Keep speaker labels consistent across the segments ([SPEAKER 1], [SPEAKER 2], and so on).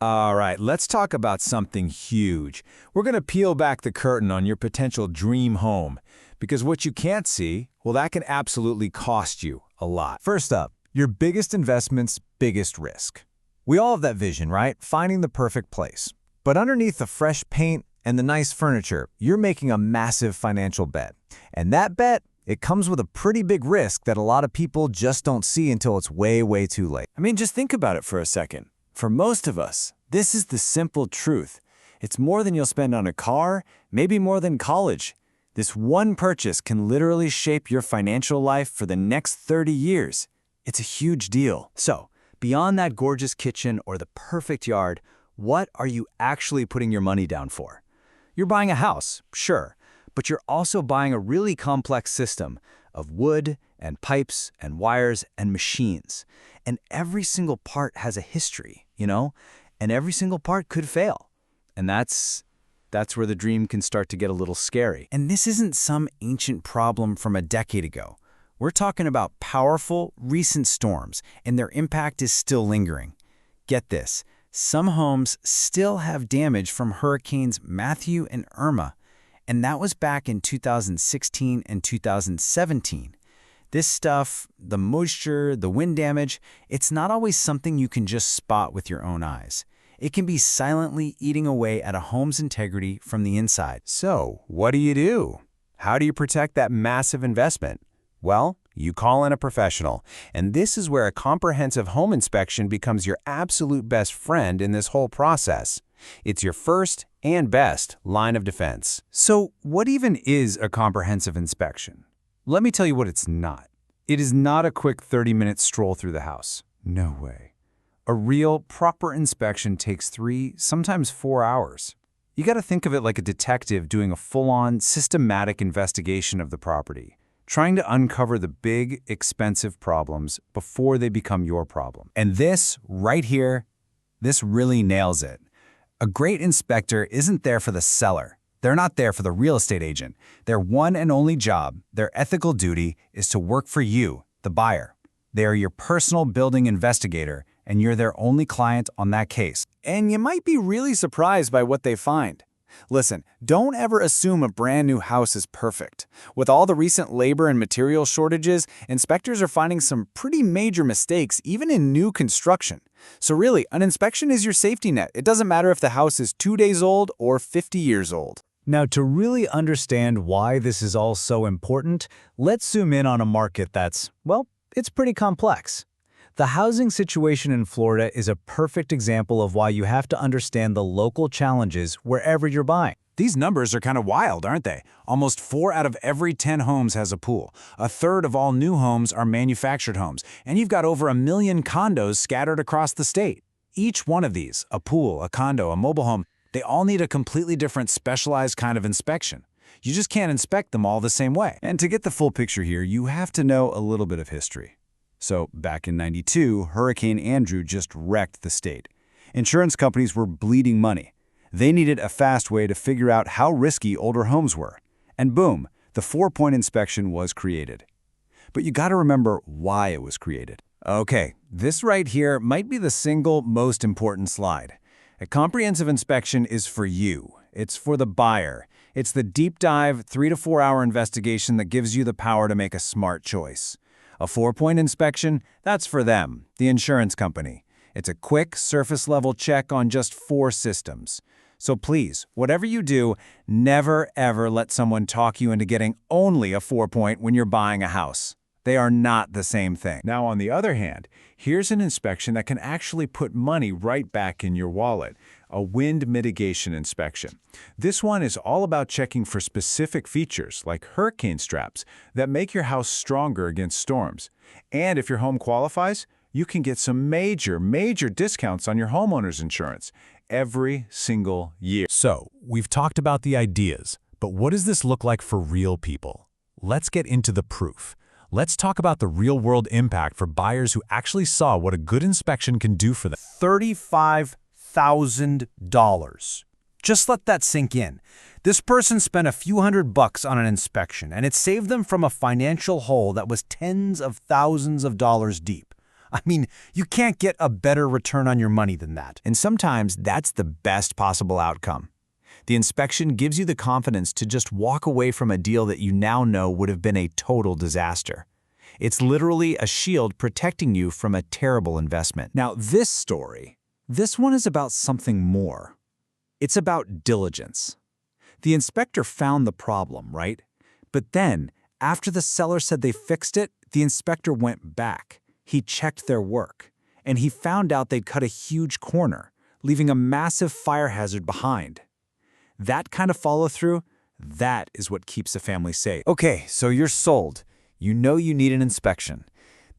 [SPEAKER 1] All right, let's talk about something huge. We're going to peel back the curtain on your potential dream home. Because what you can't see, well, that can absolutely cost you a lot.
[SPEAKER 2] First up, your biggest investment's biggest risk. We all have that vision, right? Finding the perfect place. But underneath the fresh paint and the nice furniture, you're making a massive financial bet. And that bet, it comes with a pretty big risk that a lot of people just don't see until it's way, way too late.
[SPEAKER 3] I mean, just think about it for a second. For most of us, this is the simple truth. It's more than you'll spend on a car, maybe more than college. This one purchase can literally shape your financial life for the next 30 years. It's a huge deal. So, beyond that gorgeous kitchen or the perfect yard, what are you actually putting your money down for? You're buying a house, sure, but you're also buying a really complex system of wood and pipes and wires and machines. And every single part has a history, and every single part could fail. And that's where the dream can start to get a little scary. And this isn't some ancient problem from a decade ago. We're talking about powerful, recent storms, and their impact is still lingering. Get this, some homes still have damage from hurricanes Matthew and Irma, and that was back in 2016 and 2017. This stuff, the moisture, the wind damage, it's not always something you can just spot with your own eyes. It can be silently eating away at a home's integrity from the inside.
[SPEAKER 4] So, what do? How do you protect that massive investment? Well, you call in a professional, and this is where a comprehensive home inspection becomes your absolute best friend in this whole process. It's your first and best line of defense.
[SPEAKER 3] So, what even is a comprehensive inspection? Let me tell you what it's not. It is not a quick 30-minute stroll through the house. No way. A real, proper inspection takes 3, sometimes 4 hours. You got to think of it like a detective doing a full-on, systematic investigation of the property, trying to uncover the big, expensive problems before they become your problem.
[SPEAKER 2] And this, right here, this really nails it. A great inspector isn't there for the seller. They're not there for the real estate agent. Their one and only job, their ethical duty, is to work for you, the buyer. They are your personal building investigator, and you're their only client on that case.
[SPEAKER 3] And you might be really surprised by what they find. Listen, don't ever assume a brand new house is perfect. With all the recent labor and material shortages, inspectors are finding some pretty major mistakes even in new construction. So really, an inspection is your safety net. It doesn't matter if the house is 2 days old or 50 years old.
[SPEAKER 2] Now, to really understand why this is all so important, let's zoom in on a market that's, well, it's pretty complex. The housing situation in Florida is a perfect example of why you have to understand the local challenges wherever you're buying.
[SPEAKER 1] These numbers are kind of wild, aren't they? Almost 4 out of every 10 homes has a pool. A third of all new homes are manufactured homes. And you've got over 1 million condos scattered across the state. Each one of these, a pool, a condo, a mobile home, they all need a completely different specialized kind of inspection. You just can't inspect them all the same way.
[SPEAKER 3] And to get the full picture here, you have to know a little bit of history. So, back in '92, Hurricane Andrew just wrecked the state. Insurance companies were bleeding money. They needed a fast way to figure out how risky older homes were. And boom, the 4-point inspection was created. But you gotta remember why it was created.
[SPEAKER 2] Okay, this right here might be the single most important slide. A comprehensive inspection is for you. It's for the buyer. It's the deep dive, 3 to 4 hour investigation that gives you the power to make a smart choice. A 4-point inspection, that's for them, the insurance company. It's a quick, surface-level check on just 4 systems. So please, whatever you do, never ever let someone talk you into getting only a 4-point when you're buying a house. They are not the same thing.
[SPEAKER 1] Now, on the other hand, here's an inspection that can actually put money right back in your wallet. A wind mitigation inspection. This one is all about checking for specific features, like hurricane straps, that make your house stronger against storms. And if your home qualifies, you can get some major discounts on your homeowner's insurance every single year.
[SPEAKER 5] So, we've talked about the ideas, but what does this look like for real people? Let's get into the proof. Let's talk about the real-world impact for buyers who actually saw what a good inspection can do for them.
[SPEAKER 6] $35,000. Just let that sink in. This person spent a few $100 on an inspection, and it saved them from a financial hole that was tens of thousands of dollars deep. I mean, you can't get a better return on your money than that.
[SPEAKER 2] And sometimes that's the best possible outcome. The inspection gives you the confidence to just walk away from a deal that you now know would have been a total disaster. It's literally a shield protecting you from a terrible investment. Now, this one is about something more. It's about diligence. The inspector found the problem, right? But then, after the seller said they fixed it, the inspector went back. He checked their work, and he found out they'd cut a huge corner, leaving a massive fire hazard behind. That kind of follow-through, that is what keeps a family safe.
[SPEAKER 3] Okay, so you're sold. You know you need an inspection.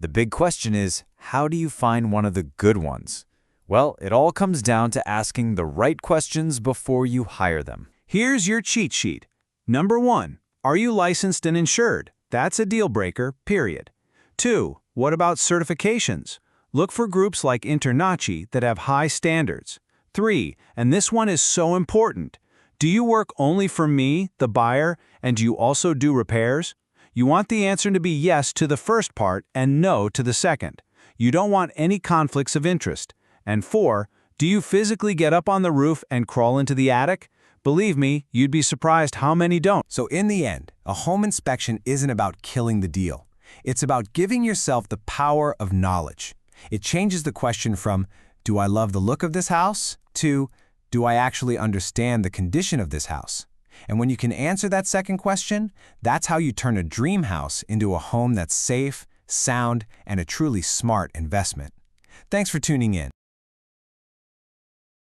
[SPEAKER 3] The big question is, how do you find one of the good ones? Well, it all comes down to asking the right questions before you hire them.
[SPEAKER 6] Here's your cheat sheet. Number 1, are you licensed and insured? That's a deal breaker, period. 2, what about certifications? Look for groups like InterNACHI that have high standards. 3, and this one is so important. Do you work only for me, the buyer, and do you also do repairs? You want the answer to be yes to the first part and no to the second. You don't want any conflicts of interest. And 4, do you physically get up on the roof and crawl into the attic? Believe me, you'd be surprised how many don't.
[SPEAKER 4] So in the end, a home inspection isn't about killing the deal. It's about giving yourself the power of knowledge. It changes the question from, do I love the look of this house? To, do I actually understand the condition of this house? And when you can answer that second question, that's how you turn a dream house into a home that's safe, sound, and a truly smart investment. Thanks for tuning in.